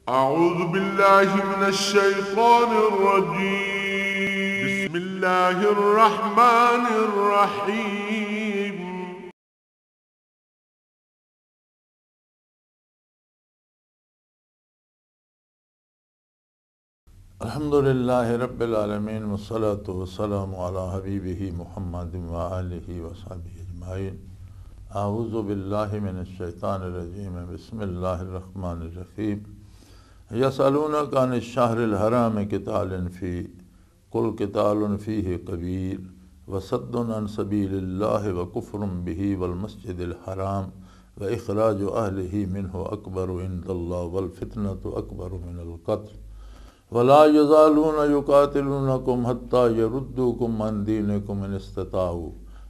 أعوذ بالله من الشيطان الرجيم بسم الله الرحمن الرحيم अल्हम्दुलिल्लाहि रब्बिल आलमीन वस्सलातु वस्सलामु अला हबीबिही मुहम्मदिन व आलिहि व सहबिही अजमाइन। अऊज़ु बिल्लाहि मिनश शैतानिर रजीम बिस्मिल्लाहिर रहमानिर रहीम। यसअलूनका अनिश शहरिल हराम क़ितालिन फ़ी कुल क़ितालुन फ़ीहि कबीर व सद्दुन अन सबीलिल्लाहि व कुफ़्रुन बिही वल मस्जिदिल हराम व इख़राजु अहलिही मिन्हु अकबरु इंदल्लाहि वल फ़ितनतु अकबरु मिनल क़त्ल वला यज़ालून युक़ातिलूनकुम हत्ता यरुद्दूकुम अन दीनिकुम इन इस्तताऊ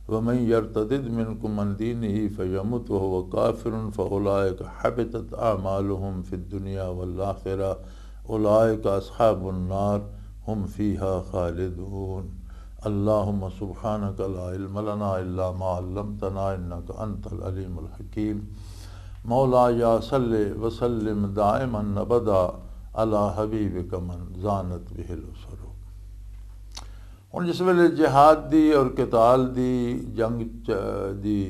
वमन यर्तदिद मिनकुम अन दीनिही फयमुत वहुव काफ़िरुन फ़उलाइका हबितत अअमालुहुम फ़िद दुनिया वल आख़िरह उलाइका अस्हाबुन नार हुम फ़ीहा ख़ालिदून। अल्लाहुम्मा सुब्हानका ला इल्म लना इल्ला मा अल्लमतना इन्नका अंतल अलीमुल हकीम। मौलाया सल्लि व सल्लिम दाइमन अबदा अला हबीबिका मन ज़ानत बिहिल उसरूक। हुण जिस वेले जिहाद दी और किताल दी जंग दी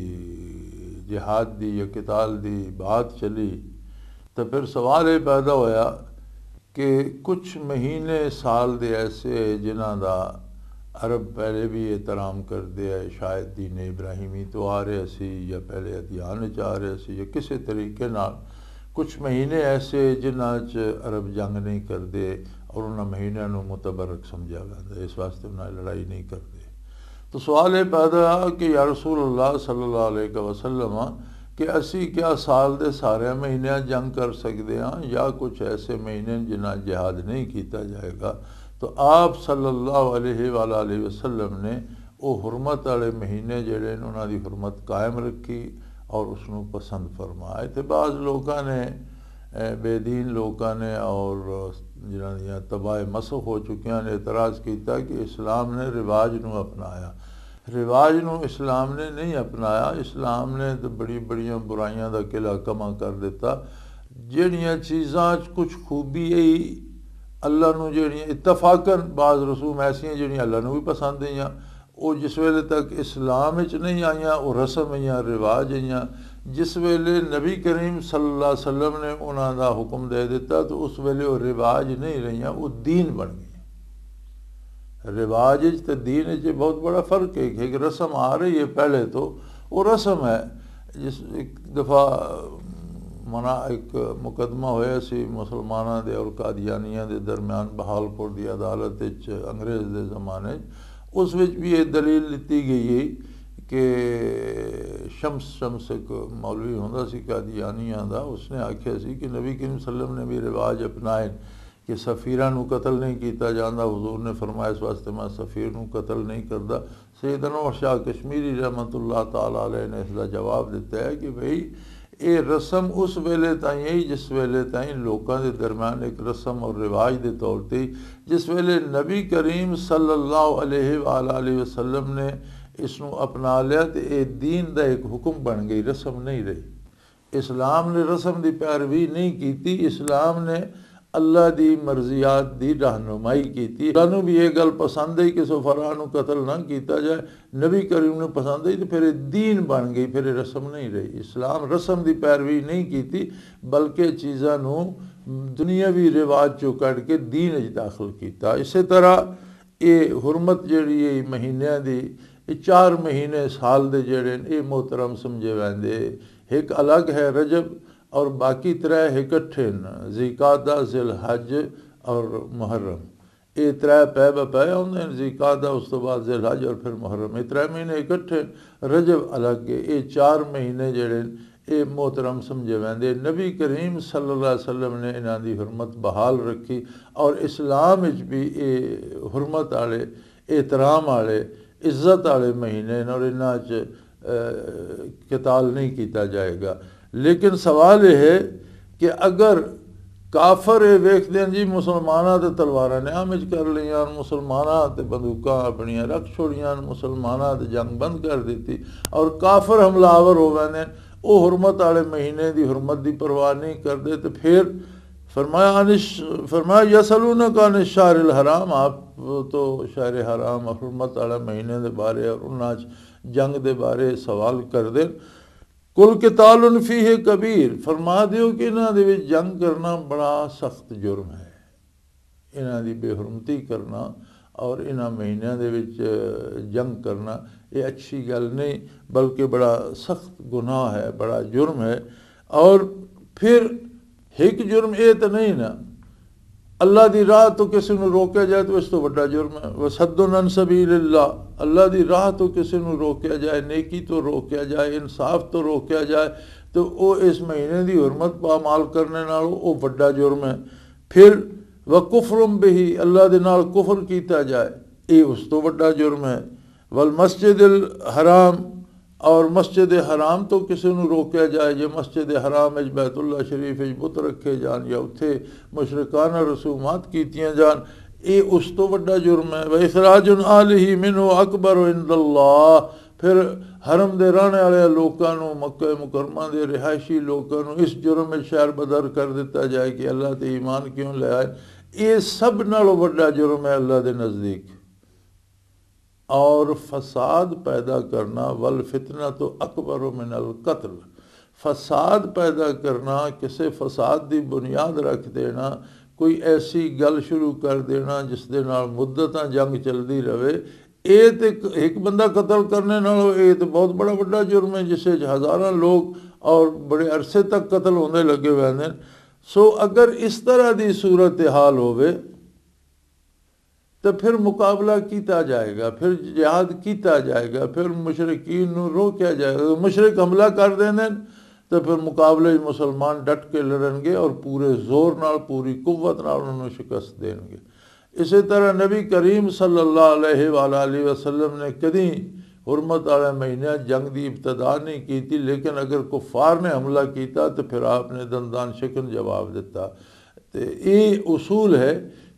जिहाद दी या किताल दी बात चली तो फिर सवाल ये पैदा होया कि कुछ महीने साल दे ऐसे जिन्हां दा अरब पहले भी एहतराम करते है, शायद दीन इब्राहिमी तो आ रहे सी या पहले अदियान च आ रहे सी या किसी तरीके नाल कुछ महीने ऐसे जिन्हां च अरब जंग नहीं करते और उन्होंने महीनों को मुतबरक समझा जाता, इस वास्ते उन्हें लड़ाई नहीं करते। तो सवाल ये पैदा कि या रसूलुल्लाह सल्लल्लाहु अलैहि वसल्लम कि असी क्या साल के सारे महीनों जंग कर सकते हैं या कुछ ऐसे महीने जिन्हें जिहाद नहीं किया जाएगा। तो आप सल्लल्लाहु अलैहि वसल्लम ने वो हुरमत वाले महीने जेड़े उन्हों की हुरमत कायम रखी और उसनों पसंद फरमाए। तो बाज़ लोगों ने बेदीन लोगों ने और जिन्होंने तबाह मसख हो चुकिया ने एतराज़ किया कि इस्लाम ने रिवाज नूं अपनाया। रिवाज नूं इस्लाम ने नहीं अपनाया, इस्लाम ने तो बड़ी बड़िया बुराइयां का किला कमा कर दिता। जिहड़ियां चीज़ां कुछ खूबी आई अल्लाह नूं जिहड़ियां इतफाकन बाज़ रसूम ऐसियां जिहड़ियां अल्लाह नूं भी पसंद आईयां वो जिस वेले तक इस्लाम विच नहीं आईयां वो रस्म आईयां रिवाज आईयां। जिस वेले नबी करीम सल्लल्लाहु अलैहि वसल्लम ने उन्हां दा हुक्म दे दिता तो उस वेले वो रिवाज नहीं रहियां, वो दीन बन गई। रिवाज तो दीन च बहुत बड़ा फ़र्क है कि एक रस्म आ रही है पहले तो वो रस्म है। जिस एक दफ़ा मना एक मुकदमा होया सी मुसलमाना दे और कादियानिया दे दरम्यान बहालपुर की अदालत अंग्रेज़ के ज़माने उस विच भी ये दलील दी गई है कि शम्स एक मौलवी होंदा सी कादियानिया दा, उसने आख्या सी कि नबी करीम सल्लम ने भी रिवाज अपनाए कि सफ़ीरां नूं कतल नहीं किया जाता। हुजूर ने फरमाया इस वास्ते मैं सफ़ीर नूं कतल नहीं करता। सैयदना शाह कश्मीरी रहमतुल्लाह ताला अलैह ने इसका जवाब दिता है कि भाई ये रस्म उस वेले ताईं है जिस वेले ताईं लोगों के दरम्यान एक रस्म और रिवाज के तौर पर जिस वेले नबी करीम सल्लल्लाहु अलैहि वसल्लम ने इसनों अपना लिया तो यह दीन का एक हुक्म बन गई, रस्म नहीं रही। इस्लाम ने रस्म की पैरवी नहीं की, इस्लाम ने अल्लाह की मर्जियात की रहनुमाई की। अल्लाह नूं भी ये गल पसंद है कि सुफरा नूं कतल ना किया जाए, नबी करीम ने पसंद है तो फिर दीन बन गई, फिर रस्म नहीं रही। इस्लाम रस्म की पैरवी नहीं की बल्कि चीज़ों नूं दुनियावी रिवाज चो कढ़ के दीन दाखिल किया। इस तरह ये हुरमत जिहड़ी है महीनों की, ये 4 महीने साल के जेड़े ये मोहतरम समझे वैंदे। एक अलग है रजब और बाकी 3 इकट्ठे न ज़िकादा ज़िलहज और मुहर्रम। ये 3 पै बपै आउंदे ने, ज़िकादा उस तो बाद ज़िलहज और फिर मुहर्रम, ये 3 महीने इकट्ठे। रजब अलग है। ये 4 महीने जेड़े ये मोहतरम समझे वैंदे। नबी करीम सल्लल्लाहु अलैहि वसल्लम ने इन्हां दी हुरमत बहाल रखी और इस्लाम विच भी ये हुरमत वाले एहतराम वाले इज़्ज़त वाले महीने और इन्हां च किताल नहीं किया जाएगा। लेकिन सवाल यह है कि अगर काफर ये वेखते हैं जी मुसलमाना तो तलवारां न्याम कर लिया, मुसलमाना तो बंदूकां अपनियां रख छोड़ियां, मुसलमाना तो जंग बंद कर दी और काफर हमलावर हो गए वो हुरमत वाले महीने की हुरमत की परवाह नहीं करते। तो फिर फरमाया यसलूनका अन शहरिल हराम, आप तो शहर हराम हुरमत वाले महीने के बारे और उन्होंने जंग के बारे सवाल कर दे। कुल कितालुन फीह कबीर, फरमा दियो कि इन्हां दे विच जंग करना बड़ा सख्त जुर्म है, इन्हां दी बेहुरमती करना और इन्हां महीनों दे विच जंग करना ये अच्छी गल नहीं, बल्कि बड़ा सख्त गुनाह है, बड़ा जुर्म है। और फिर एक जुर्म ये तो नहीं ना, अल्लाह की राह तो किसी को रोकया जाए तो इस तो बड़ा जुर्म है। वसद्दुन अन सबीलिल्लाह, अल्लाह की राह तो किसी को रोकया जाए, नेकी तो रोकया जाए, इंसाफ तो रोकया जाए, तो वो इस महीने की हुरमत पामाल करने नाल वो बड़ा जुर्म है। फिर व कुफरुम बिही, अल्लाह के नाल कुफर किया जाए, ये उस तो बड़ा जुर्म है। वल मस्जिदिल हराम, और मस्जिद हराम तो किसी को रोकया जाए, जो मस्जिद हराम बैतुल्ला शरीफ बुत रखे जान या उत्थे मुशरिकाना रसूमात कीतियां जान, ये उस तो बड़ा जुर्म है। व इखराजुन आलिही मिन्हु अकबर इंदल्लाह, फिर हरम दे रहने वाले लोगों, मक्का मुकरमा के रिहायशी लोगों इस जुर्म में शहर बदर कर दिता जाए कि अल्लाह ते ईमान क्यों ले आए, ये सब नालों बड़ा जुर्म है अल्लाह के नज़दीक। और फसाद पैदा करना, वल फितना तो अकबर मिनल कत्ल, फसाद पैदा करना, किसी फसाद की बुनियाद रख देना, कोई ऐसी गल शुरू कर देना जिस दे नाल मुद्दत जंग चलती रहे, ये तो एक बंदा कतल करने नालों ये तो बहुत बड़ा बड़ा जुर्म है, जिसे हज़ारों लोग और बड़े अरसे तक कतल होने लगे हुए हैं। सो अगर इस तरह की सूरत हाल होवे तो फिर मुकाबला किया जाएगा, फिर जिहाद किया जाएगा, फिर मुशरिकीन नूं रोकया जाएगा। मुशरिक हमला कर देंगे तो फिर मुकाबले मुसलमान डट के लड़नगे और पूरे जोर नाल पूरी कुव्वत नाल उन्होंने शिकस्त देंगे। इसी तरह नबी करीम सल्लल्लाहु अलैहि वसल्लम ने कभी हुरमत वाले महीने जंग की इब्तदा नहीं की थी, लेकिन अगर कुफार ने हमला किया तो फिर आपने दंदान शिकन जवाब दिता। तो ये उसूल है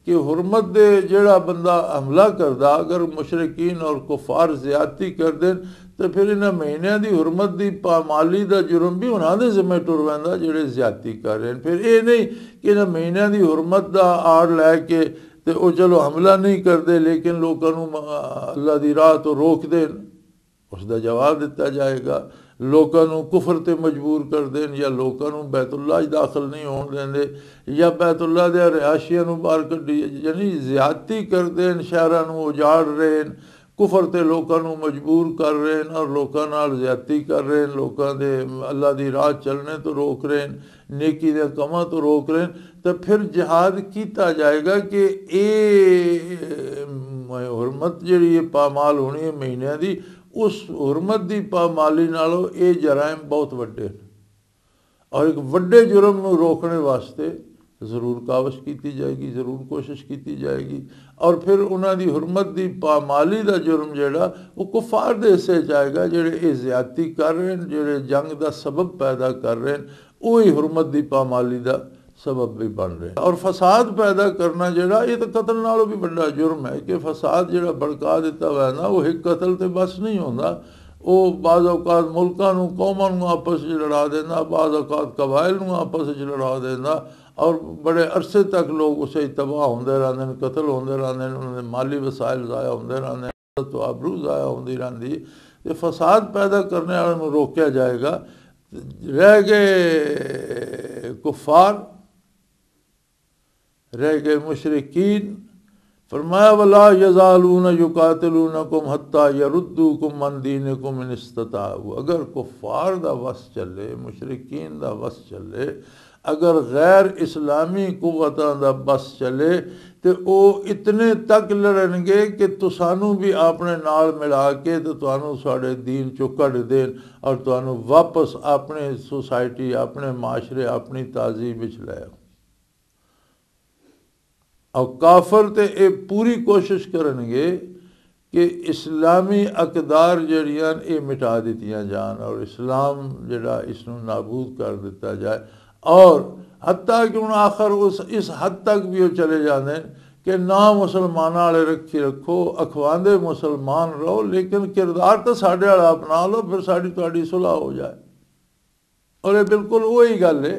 कि हुरमत दे जेड़ा बंदा हमला करदा, अगर मुशरिकीन और कुफार ज़्यादती कर दें तो फिर इन्हां महीनों की हुरमत की पामाली का जुर्म भी उन्होंने जिम्मे टुर पैंदा जेड़े ज़्यादती कर रहे हैं। फिर ये नहीं कि इन्हां महीनों की हुरमत का आड़ लैके तो वो चलो हमला नहीं करते, लेकिन लोगों अल्लाह की राह तो रोक देन, उसका जवाब दिता जाएगा। लोगों कुफर ते मजबूर कर देन, या लोगों बैतुल्ला दाखिल नहीं होने देंगे, या बैतुल्ला दे रिहाशियां बाहर कढ़ी, यानी ज़्यादती कर देन, शहरों उजाड़ रहे हैं, कुफर ते लोगों मजबूर कर रहे हैं और लोगों नाल ज़्यादती कर रहे हैं, लोगों के अल्लाह की राह चलने तो रोक रहे हैं, नेकी दे कामां तो रोक रहे हैं, तो फिर जिहाद किया जाएगा कि ये हुरमत जी पामाल होनी है महीनों की, उस हुरमत की पामाली नालों ये जराइम बहुत वड्डे हैं। और एक वड्डे जुर्म नूं रोकने वास्ते ज़रूर कावश की जाएगी, ज़रूर कोशिश की जाएगी। और फिर उन्होंने हुरमत की पामाली का जुर्म जोड़ा वो कुफार दे हिस्से जाएगा, जोड़े ये ज़्यादती कर रहे हैं, जोड़े जंग का सबब पैदा कर रहे हैं, वही हुरमत की पामाली का सबब भी बन रहे हैं। और फसाद पैदा करना जोड़ा ये तो कतल नालों भी बड़ा जुर्म है, कि फसाद जोड़ा भड़का दिता हुआ है ना, वो एक कतल तो बस नहीं होता, वो बाज़ औकात मुल्कों कौमां आपस में लड़ा देना, बाज़ औकात कबाइल आपस में लड़ा देना, और बड़े अरसे तक लोग उसे तबाह होंदे रहते हैं, कतल होंदे रहते हैं, उन्होंने माली वसाइल ज़ाया होंदे रहते हैं, तो आबरू ज़ाया होंदी रहती है। तो फसाद पैदा करने वाले को रोकया जाएगा। रह गए कुफार, रह गए मुशरिकीन, फरमाया वला यज़ालून युकातिलूनकुम हत्ता यरुद्दूकुम अन दीनिकुम इन इस्तताऊ। अगर कुफार दा वस चले, मुशरिकीन दा वस चले, अगर गैर इस्लामी कुव्वतां दा बस चले तो वो इतने तक लड़नगे कि तुसानू भी अपने नाल मिला के तो तुहानू साढ़े दीन चो कढ़ देन और तुहानू वापस अपने सोसाइटी, अपने माशरे, अपनी तहजीब विच लै आओ। और काफर तो ये पूरी कोशिश करेंगे कि इस्लामी अकदार जड़ियां ये मिटा दित्तियां जान और इस्लाम जड़ा इसनू नाबूद कर दिता जाए। और हत्ता कि हुण आखिर उस इस हद तक भी वो चले जाते हैं कि ना मुसलमान वाले रखी रखो, अखवांदे मुसलमान रहो, लेकिन किरदार तो साढ़े वाला अपना लो, फिर साड़ी तुहाड़ी सुलह हो जाए। और ये बिल्कुल वही गल है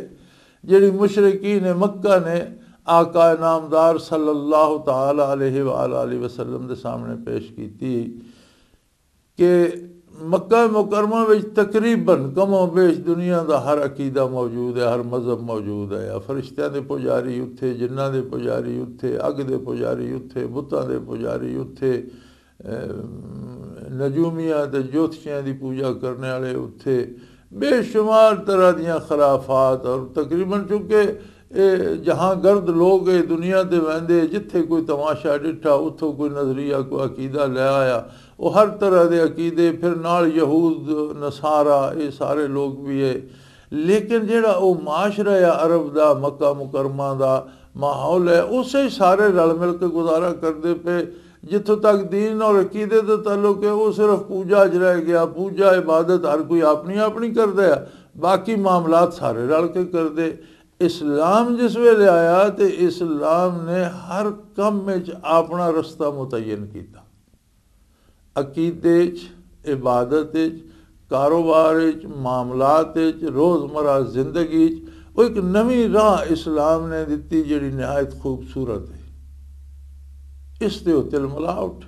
जिहड़ी मुशरिकीन मक्का ने आका नामदार सल्लल्लाहु ताला अलैहि वसल्लम के सामने पेश की कि मक्का मुकरमा में तकरीबन कमो बेश दुनिया का हर अकीदा मौजूद है, हर मजहब मौजूद है। फरिश्तियां दे पुजारी उत्थे, जिन्नां दे पुजारी उत्थे, अग दे पुजारी उत्थे, बुतां दे पुजारी उत्थे, नजूमिया ते ज्योतिषियां की पूजा करने वाले उत्थे, बेशुमार तरह दियां खराफात। और तकरीबन चूँकि जहाँ गर्द लोग ये दुनिया ते वहिंदे, जिथे कोई तमाशा डिठा उतों कोई नज़रिया कोई अकीदा ले आया, वो हर तरह के अकीदे, फिर नाल यहूद नसारा ये सारे लोग भी है। लेकिन जेड़ा वो माशरा है अरब का मक्का मुकरमा का माहौल है, उसे सारे रल मिल के गुजारा करते पे। जिथों तक दीन और अकीदे का ताल्लुक है वो सिर्फ पूजा च रह गया। पूजा इबादत हर कोई अपनी अपनी करता है, बाकी मामलात सारे रल के करते। इस्लाम जिस वेले आया तो इस्लाम ने हर कम में अपना रस्ता मुतयन किया। अकीदे इबादत कारोबार मामलात रोज़मर्रा जिंदगी वो एक नवी राह इस्लाम ने दी जी नहायत खूबसूरत है। इस दे उत्ते मिलावट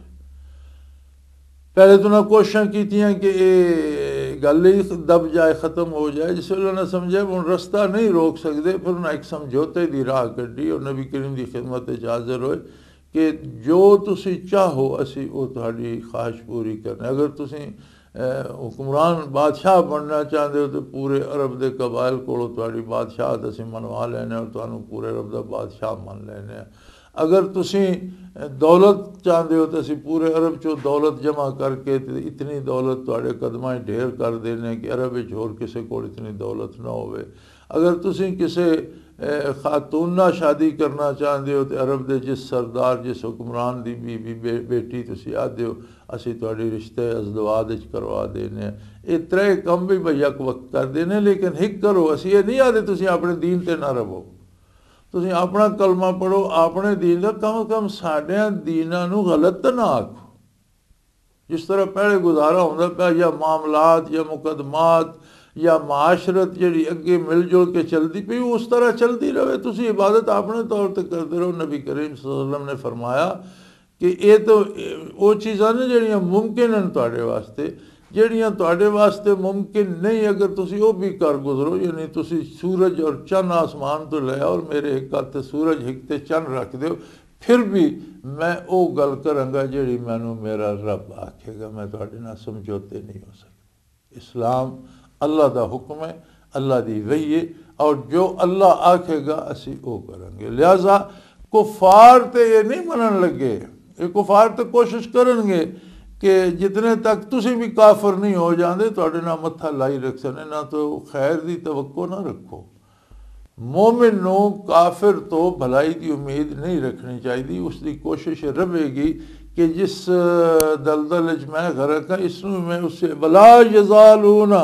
पहले तो उन्हें कोशिशें कीतियां कि ये गल ही दब जाए, ख़त्म हो जाए। जिस वेले उन्हें समझा हम रस्ता नहीं रोक सकते, फिर उन्हें एक समझौते की राह कढ़ी और नबी करीम की खिदमत हाज़िर होए कि जो तुसी चाहो असी वो तुहाडी ख्वाहिश पूरी करने। अगर तुसी हुक्मरान बादशाह बनना चाहते हो तो पूरे अरब के कबाइल को तुहाडी बादशाहत असी मनवा लेने और तुहानू पूरे अरब का बादशाह मन लेने। अगर तुसी दौलत चाहते हो तो असी पूरे अरब चो दौलत जमा करके इतनी दौलत तुहाडे कदमां ढेर कर देने कि अरब विच होर किसी को इतनी दौलत ना होवे। अगर तुसी किसी खातून नाल शादी करना चाहते हो तो अरब के जिस सरदार जिस हुक्मरान की बीबी बेटी तुसी आखदे हो असी तुहाडे रिश्ते अज़दवाज करवा देने। ये त्रै कम भी भाई यक वक्त कर देने, लेकिन हिक करो। असी ये नहीं आखदे तुसी अपने दीन ते ना रवो, तुसी अपना कलमा पढ़ो अपने दीन का। कम कम साढ़े दीना नू गलत तो ना आखो। जिस तरह पहले गुजारा होंदा पिया या मामलात या मुकदमात या माशरत जी अगे मिलजुल के चलती पई उस तरह चलती रहे। तुसी इबादत अपने तौर पर करते रहो। नबी करीम सल्लल्लाहु अलैहि वसल्लम ने फरमाया कि ये तो वो चीज़ां ने जिहड़ियां मुमकिन हैं तुहाडे वास्ते, जिहड़ियां तुहाडे वास्ते मुमकिन नहीं अगर तुसी वो भी कर गुजरो। यानी तुसी सूरज और चंद आसमान तो ले आओ और मेरे एक हथ सूरज एक ते चंद रख दो, फिर भी मैं वो गल करांगा जिहड़ी मैनू मेरा रब आखेगा। मैं तुहाडे नाल समझौते नहीं हो सकता। इस्लाम अल्लाह का हुक्म है, अल्लाह की वही है और जो अल्लाह आखेगा असी वो करेंगे। लिहाजा कुफार तो ये नहीं मनन लगे, ये कुफार तो कोशिश करेंगे कि जितने तक तुसी भी काफर नहीं हो जाते तुहाडे नाल मत्था लाई रख सने ना, तो खैर की तवक्को ना रखो। मोमिन नू काफिर तो भलाई की उम्मीद नहीं रखनी चाहिए। उसकी कोशिश रहेगी कि जिस दलदल मैं गरक हाँ इसनू मैं उससे वला यज़ालूना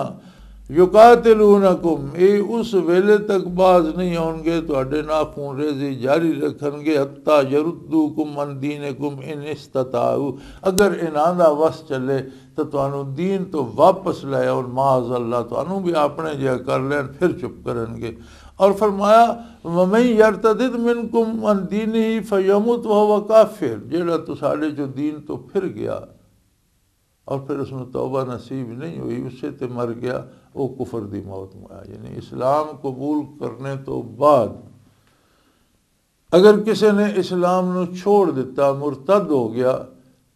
युकातिलूनकुम, ये उस वेले तक बाज नहीं आउणगे तुहाडे नाल खून रेज़ी जारी रखणगे हत्ता यरुद्दूकुम अन दीनकुम इन इस्तताऊ, अगर इन्हां दा वस चले तो तुहानू दीन तो वापस ले आउण माज़ अल्लाह तुहानू भी अपने जिहा कर लैन फिर चुप करनगे। और फरमाया वमन यरतदिद मिनकुम अन दीनिही फयमुत वहुव काफिर, जेड़ा तुसाडे जो दीन तो फिर गया और फिर उसमें तौबा नसीब नहीं हुई उससे तो मर गया, वो कुफर दी मौत में आया। यानी इस्लाम कबूल करने तो बाद अगर किसी ने इस्लाम नू छोड़ दिता मुरतद हो गया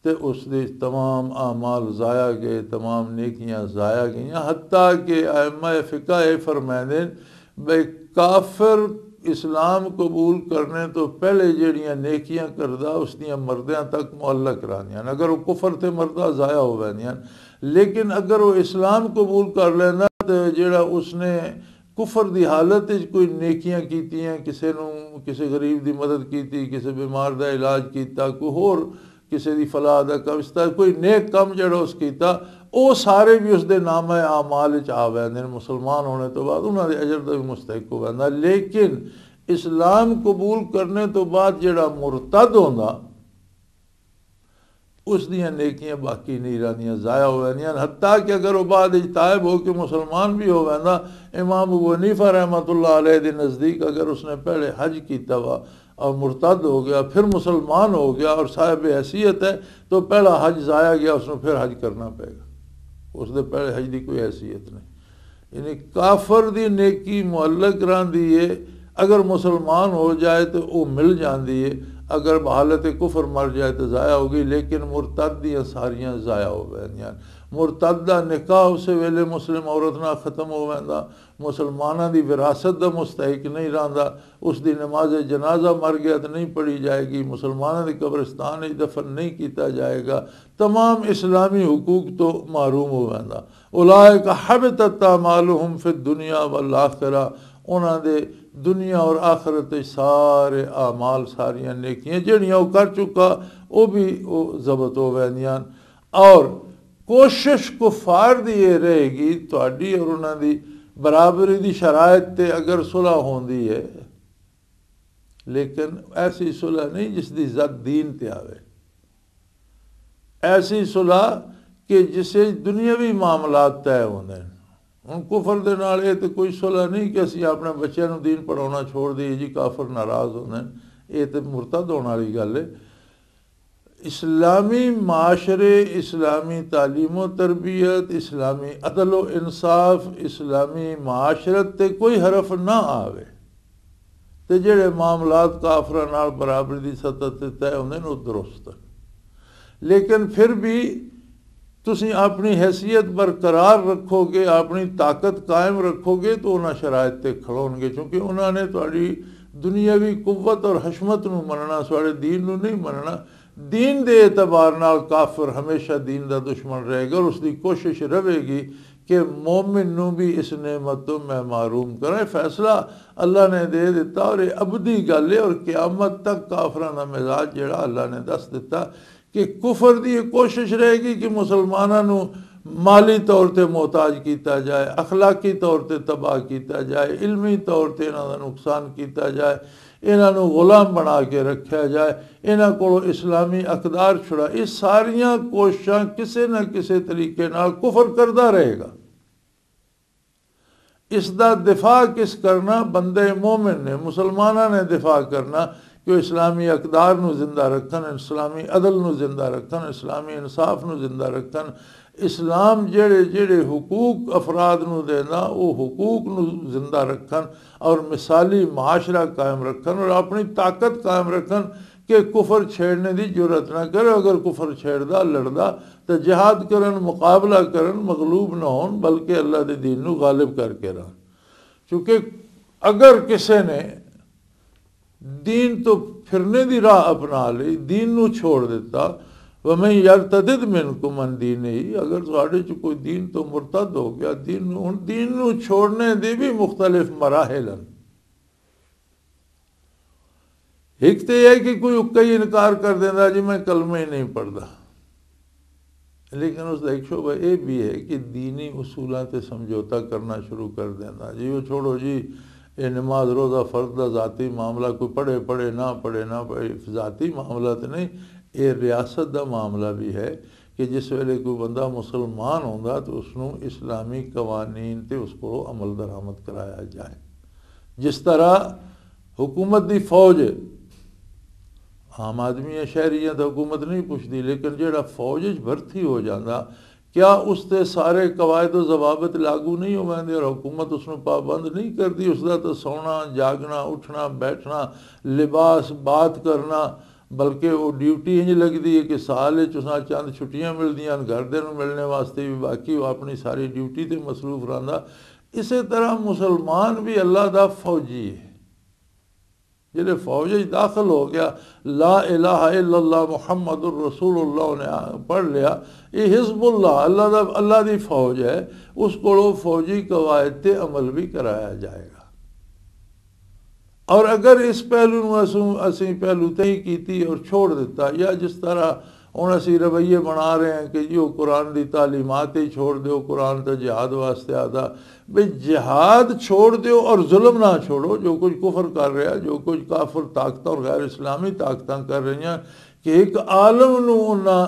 तो उसके तमाम आमाल ज़ाया गए, तमाम नेकियां ज़ाया गई। हत्ता कि आइम्मा फ़िक़्ह ये फरमाते भाई काफिर इस्लाम कबूल करने तो पहले जड़ियाँ नेकियां करदा उसदियां मरदियां तक मुअल्लक रहंदियां। अगर वो कुफर ते मरदा ज़ाया हो वैंदियां, लेकिन अगर वो इस्लाम कबूल कर लेना तो जेड़ा उसने कुफर की हालत कोई नेकियां कीतियां, किसी गरीब की मदद की, किसी बीमार का इलाज किया, कोई होर किसी की फलाह का कम इस तरह कोई नेक कम जड़ा उस किया, वो सारे भी उसके नाम आमाल आ वैंदे मुसलमान होने तो बाद उन्होंने अजर का भी मुस्तहिक हो वैंदा। लेकिन इस्लाम कबूल करने तो बाद जड़ा मुरतद होंदा उस दियां नेकियां बाकी नहीं रहिंदियां, ज़ाया हो वैंदियां। हत्ता कि अगर वो बाद तायब हो के मुसलमान भी हो वैंदा, इमाम अबू हनीफा रहमतुल्लाह अलैह दे नज़दीक अगर उसने पहले हज किया हुआ और मुर्तद हो गया, फिर मुसलमान हो गया और साहिब हैसियत है, तो पहला हज ज़ाया गया, उसने फिर हज करना पड़ेगा, उसने पहले हज की कोई हैसियत नहीं। यानी काफर दी नेकी मुअल्लक रहंदी है, अगर मुसलमान हो जाए तो वो मिल जाती है, अगर बहालत कुफर मर जाए तो ज़ाया होगी, लेकिन मुर्तद दियां सारियां ज़ाया हो वैंदियां। मुर्तद दा निकाह उस वेले मुस्लिम औरत नाल ख़त्म हो वैंदा, मुसलमाना दी विरासत दा मुस्तहिक नहीं रहिंदा, उसकी नमाज जनाजा मर गया तो नहीं पढ़ी जाएगी, मुसलमाना दी कब्रिस्तान में दफन नहीं किया जाएगा, तमाम इस्लामी हुकूक तो महरूम हो वैंदा। उलाइका हबतत अमालुहुम फिद दुनिया वल आखिरा, उन्हां दे दुनिया और आखिरत सारे आमाल सारियां नेकियां जड़ियां वो कर चुका वो भी वो जबत हो वैंदियां। और कोशिश कुफार दी ये रहेगी तुहाडी और उन्हां दी बराबरी दी शरायत ते अगर सुलह होंदी है, लेकिन ऐसी सुलह नहीं जिसकी जद दीन ते आवे, ऐसी सुलह कि जिसे दुनियावी मामलात तय होंदे हैं। हम कुफर दे नाल ये तो कोई सुलह नहीं कि असीं अपने बच्चों को दीन पढ़ाना छोड़ दईए जी, काफर नाराज़ होंदे हैं, ये तो मुर्तद होने वाली गल है। इस्लामी माशरे, इस्लामी तालीम व तरबियत, इस्लामी अदल व इंसाफ, इस्लामी माशरत ते कोई हरफ ना आवे तो जेड़े मामलात काफरां नाल बराबरी की सतह ते तय होंदे ने वो दुरुस्त है। लेकिन फिर भी तुसी अपनी हैसियत बरकरार रखोगे, अपनी ताकत कायम रखोगे तो उन्होंने शरायत ते खड़ोनगे, क्योंकि उन्होंने तुहाडी दुनियावी कुव्वत और हशमत नूं मनना, तुहाडे दीन नूं नहीं मनना। दीन दे एतबार नाल काफिर हमेशा दीन का दुश्मन रहेगा और उसकी कोशिश रहेगी कि मोमिन नूं भी इस नेमत तो मैं मारूम करें। फैसला अल्लाह ने दे दिता और ये अबदी गल है, और क़यामत तक काफरां दा मिजाज जिहड़ा अल्लाह ने दस दिता कि कुफर की कोशिश रहेगी कि मुसलमानों नूं माली तौर पर मोहताज किया जाए, अखलाकी तौर पर तबाह किया जाए, इल्मी तौर पर इन्हां दा नुकसान किया जाए, इन्हां नूं गुलाम बना के रखा जाए, इन्हां कोलों इस्लामी अकदार छुड़ा। ये सारियां कोशिशां किसी न किसी तरीके नाल कुफर करता रहेगा। इसका दिफा किस करना? बंदे मोमिन ने, मुसलमाना ने दिफा करना कि इस्लामी अकदार नूं जिंदा रखन, इस्लामी अदल नूं जिंदा रखन, इस्लामी इंसाफ नूं जिंदा रखन। इस्लाम जेड़े जेड़े हुकूक अफराद नूं देना वो हुकूक नूं जिंदा रखन और मिसाली माशरा कायम रखन और अपनी ताकत कायम रखन कि कुफर छेड़ने की जरूरत ना करे। अगर कुफर छेड़दा लड़दा तो जिहाद करन, मुकाबला करन, मगलूब ना होन, बल्कि अल्लाह के दीन नूं गालिब करके रहन। क्योंकि अगर किसी ने दीन तो फिरने की राह अपना ली, दीन नूं छोड़ दिता, वह यरतदिद मिनकुम अन दीन ही, अगर तुहाडे च कोई दीन तो मुर्तद हो गया, दीन नूं छोड़ने दे भी मुख्तलिफ मराहिल हैं। एक तो यह कि कोई उक्का ही इनकार कर देता जी मैं कलमे ही नहीं पढ़ता, लेकिन उसका एक शोभा यह भी है कि दीनी उसूलों से समझौता करना शुरू कर देना जी। वो छोड़ो जी, ये नमाज रोज़ा फ़र्द का ज़ाती मामला, कोई पढ़े पढ़े ना पढ़े ना पढ़े, ज़ाती मामला तो नहीं, ये रियासत का मामला भी है कि जिस वेले कोई बंदा मुसलमान होंदा तो उसनों इस्लामी कवानीन ते उसको अमल दरामद कराया जाए। जिस तरह हुकूमत की फौज, आम आदमी है शहरियां तो हुकूमत नहीं पुछती, लेकिन जोड़ा फौज भर्ती हो जाता क्या उसते सारे कवायद जवाबत लागू नहीं हो पाते और हुकूमत उसमें पाबंद नहीं करती। उसका तो सौना जागना उठना बैठना लिबास बात करना, बल्कि वो ड्यूटी इंज लगती है कि साल चंद छुट्टियां मिलदियां, घरदे नूं मिलने वास्ते भी, बाकी वो अपनी सारी ड्यूटी ते मसरूफ रहिंदा। इस तरह मुसलमान भी अल्लाह का फौजी है। जिहड़े फौज दाखिल हो गया, ला इलाहा इल्लल्लाह मुहम्मदुर रसूलुल्लाह ने पढ़ लिया, ये हिज़्बुल्लाह अल्लाह की फौज है, उसको फौजी कवायद ते अमल भी कराया जाएगा। और अगर इस पहलू असी पहलू तय की और छोड़ दिता, या जिस तरह हुण असी रवैये बना रहे हैं कि जी वो कुरान की तालीमात ही छोड़ दो, कुरान तो जिहाद वास्ते आता, भाई जिहाद छोड़ दो और जुल्म ना छोड़ो। जो कुछ कुफर कर रहा, जो कुछ काफिर ताकत और गैर इस्लामी ताकत कर रही हैं कि एक आलम नूं उन्हां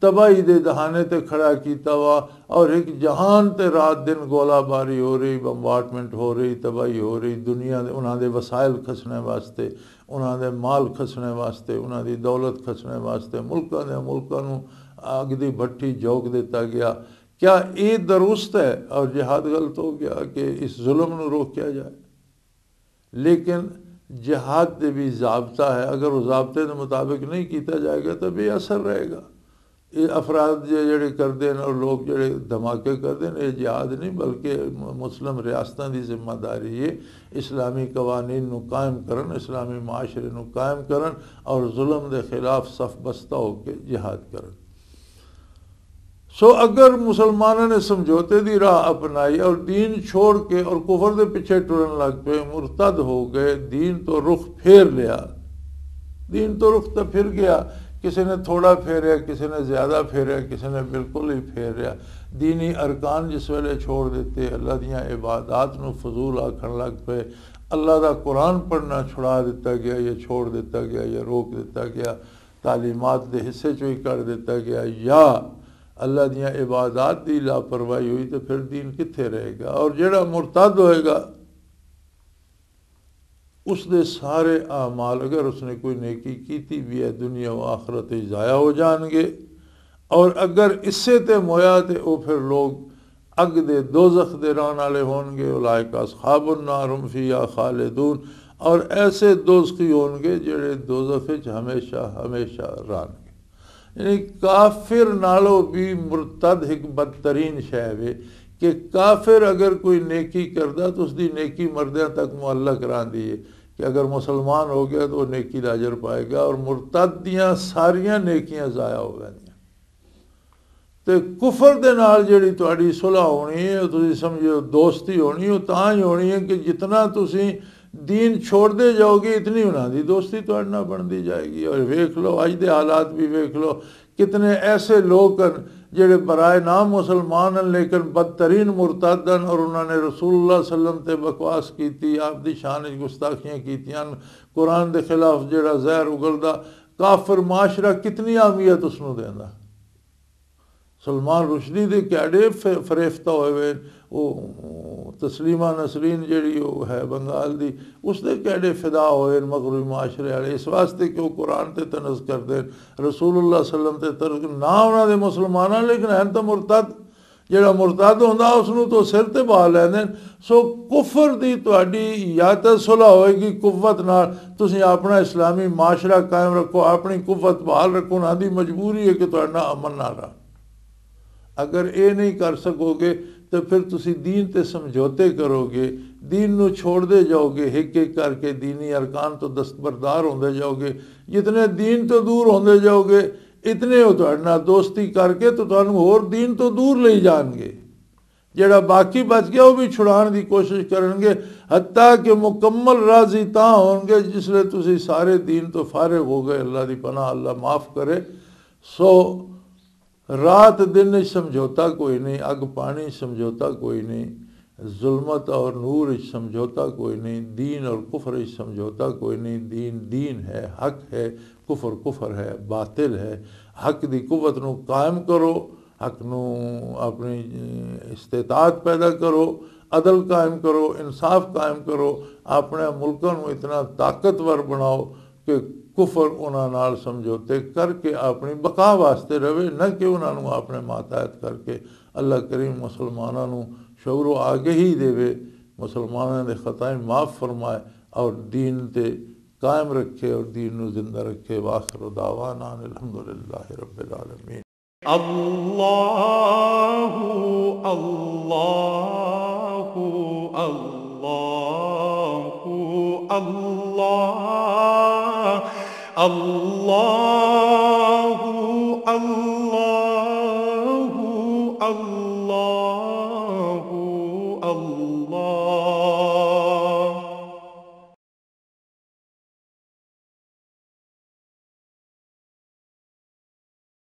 तबाही दे दहाने ते खड़ा किया वा और एक जहान ते रात दिन गोलाबारी हो रही, बंबार्टमेंट हो रही, तबाही हो रही, दुनिया दे उन्हां दे वसाइल खसने वास्ते, उन्हां दे माल खसने वास्ते, उन्हां दी दौलत खसने वास्ते मुल्कां दे मुल्कां नूं अग दी भट्टी झोंक दिता गया। क्या ये दुरुस्त है? और जिहाद गलत हो गया कि इस जुल्म नूं रोकिया जाए। लेकिन जिहाद दे भी ज़ाब्ता है, अगर वो ज़ाब्ते के मुताबिक नहीं किया जाएगा तो बेअसर रहेगा। ये अफराद जेड़े करते हैं और लोग जेड़े धमाके करते हैं, ये जिहाद नहीं बल्कि मुस्लिम रियासतों की जिम्मेदारी है इस्लामी कवानीन नूं कायम करन, इस्लामी माशरे नूं कायम करन और जुल्म के खिलाफ सफ बस्ता होकर जिहाद करन। सो अगर मुसलमानों ने समझौते की राह अपनाई और दीन छोड़ के और कुफर के पिछे टुरन लग पे, मुर्तद हो गए, दीन तो रुख फेर लिया, दीन तो रुख तो फिर गया, किसी ने थोड़ा फेरिया, किसी ने ज़्यादा फेरिया, किसी ने बिल्कुल ही फेरिया। दीनी अरकान जिस वेले छोड़ देते, अल्लाह दियां इबादात नूं फजूल आखण लग पे, अल्लाह का कुरान पढ़ना छुड़ा दिता गया या छोड़ दिता गया या रोक दिता गया, तालीमात के हिस्से चो ही कर दिता गया, या अल्लाह दियां इबादात की लापरवाही हुई, तो फिर दीन कित्थे रहेगा। और जिहड़ा मुर्तद होएगा उसके सारे आमाल, अगर उसने कोई नेकी की भी है, दुनिया व आखरत ज़ाया हो जाएंगे। और अगर इससे ते मोया तो वो फिर लोग अग दे दोज़ख दे रहने वाले होंगे, उलाइका अस्हाबुन नार हुम फ़ीहा खालिदून, और ऐसे दोज़खी होंगे जेड़े दोज़ख विच हमेशा हमेशा रहणगे। यानी काफिर नालों भी मुर्तद एक बदतरीन शै वे कि काफिर अगर कोई नेकी करदा तो उसकी नेकी मरदियां तक मुअल्लक रहंदी है कि अगर मुसलमान हो गया तो वो नेकी दा अजर पाएगा, और मुर्तद दियां सारियां नेकियां ज़ाया हो गईयां। तो कुफर दे नाल जिहड़ी तुहाडी सुलह होनी है, तुसीं समझो दोस्ती होनी, वो तां ही होनी है कि जितना तुसीं दीन छोड़ते जाओगे इतनी उन्हां दी दोस्ती तुहाडे नाल बनती जाएगी। और वेख लो अज दे हालात भी वेख लो, कितने ऐसे लोग हैं जेड़े बराए नाम मुसलमान हैं लेकिन बदतरीन मुर्तद हैं, और उन्होंने रसूलुल्लाह सल्लम ते बकवास की, आप दी शान च गुस्ताखियां कीतियां, कुरान के खिलाफ जेड़ा जहर उगलदा, काफिर माशरा कितनी अहमियत उसनूं देंदा। सलमान रुशदी दे कैडे फरेफ्ता हुए, वो तस्लीमा नसरीन जी है बंगाल दी, उसके कैडे फिदा होए मगरबी माशरे वाले, इस वास्ते कि वो कुरान ते तनज़ करते हैं, रसूलुल्लाह सल्लम ते तरक ना उन्होंने मुसलमान, लेकिन हैं तो मुर्तद। जिहड़ा मुर्तद होंदा उसनूं तो सिर ते बहा लैंदे। सो कुफर दी तुहाडी या तो सुलह होएगी कुव्वत नाल, तुसीं अपना इस्लामी माशरा कायम रखो, अपनी कुव्वत बहाल रखो, उन्हां दी मजबूरी है कि तुहाडे नाल अमन ना रहा। अगर ये नहीं कर सकोगे तो फिर तुसी दीन ते समझौते करोगे, दीन नूं छोड़ते जाओगे, एक एक करके दीनी अरकान तो दस्तबरदार होंदे जाओगे। जितने दीन तो दूर होंदे जाओगे इतने वो तुहाडे नाल दोस्ती करके तो तुहानूं होर दीन तो दूर ले जाएंगे। जिहड़ा बाकी बच गया वो भी छुड़ाने की कोशिश करेंगे, हत्ता कि मुकम्मल राजी तां होणगे जिसले तुसी सारे दीन तो फारिग हो गए। अल्लाह दी पनाह, अल्लाह माफ़ करे। सो रात दिन समझौता कोई नहीं, अग पानी समझौता कोई नहीं, जुल्मत और नूर समझौता कोई नहीं, दीन और कुफर समझौता कोई नहीं। दीन दीन है, हक है, कुफर कुफर है, बातिल है। हक दी कुव्वत नूं कायम करो, हक नूं अपनी इस्तेताअत पैदा करो, अदल कायम करो, इंसाफ कायम करो, अपने मुल्कों नूं इतना ताकतवर बनाओ कि कुफर उन्हां नाल समझौते करके अपनी बका वास्ते रहे, न कि उन्होंने अपने माताहत करके। अल्लाह करीम मुसलमानों नूं शऊर आगे ही देवे, मुसलमानों के खताएं माफ़ फरमाए और दीन ते कायम रखे और दीन नूं जिंदा रखे। वाखिर दावाना अल्हम्दुलिल्लाहि रब्बिल आलमीन। अल्लाहु अल्लाहु अल्लाहु अल्लाह अल्लाहु अल्लाहु अल्लाहु अल्लाह।